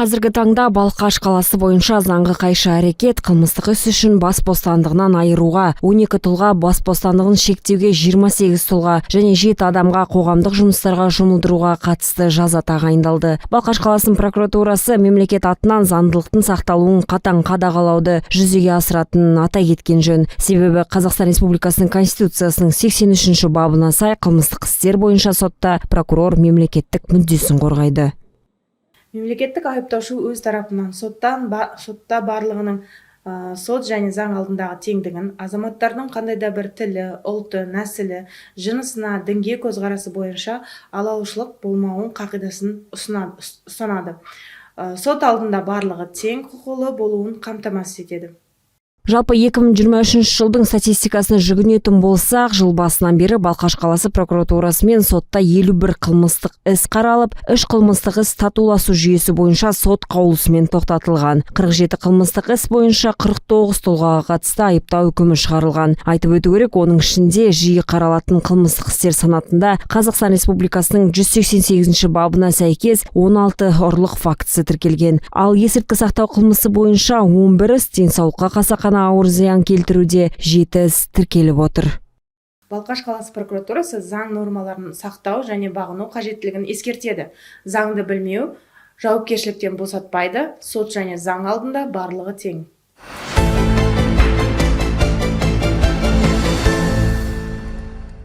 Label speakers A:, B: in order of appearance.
A: Қазіргі таңда Балқаш қаласы бойынша заңға қайшы әрекет қылмыстық іс үшін бас бостандығынан айыруға, 12 тұлға бас бостандығын шектеуге, 28 тұлға және 7 адамға қоғамдық жұмыстарға жұмылдыруға қатысты жаза тағайындалды. Балқаш қаласының прокуратурасы мемлекет атынан заңдылықтың сақталуын қатаң қадағалауды жүзеге асыратынын атай кеткен жөн. Себебі Қазақстан Республикасының Конституциясының 83 бабына сай қылмыстық істер бойынша сотта прокурор мемлекеттік мүддесін қорғайды.
B: Мемлекеттік айыптаушы өз тарапынан сотта барлығының сот және заң алдындағы теңдігін, азаматтардың қандай да бір тілі, ұлты, нәсілі, жынысына, дінге көзқарасы бойынша алалаушылық болмауын қағидасын ұстанады. Сот алдында барлығы тең құқылы болуын қамтамасыз етеді.
A: Жалпы 2023 жылдың статистикасына жүгінетін болсақ, жыл басынан бері Балқаш қаласы прокуратурасымен сотта 51 қылмыстық іс қаралып, 3 қылмыстық іс татуласу жүйесі бойынша сот қаулысымен тоқтатылған. 47 қылмыстық іс бойынша 49 тұлғаға қатысты айыптау үкімі шығарылған. Айтып өту керек, оның ішінде жиі қаралатын қылмыстық істер санатында Қазақстан Республикасының 188 бабына сәйкес 16 ұрлық фактісі тіркелген. Ал есірткі сақтау қылмысы бойынша 11 іс, денсаулыққа қасақана ауыр зиян келтіруде 7 іс тіркеліп отыр.
B: Балқаш қаласы прокуратурасы заң нормаларын сақтау және бағыну қажеттілігін ескертеді. Заңды білмеу жауапкершіліктен босатпайды, сот және заң алдында барлығы тең.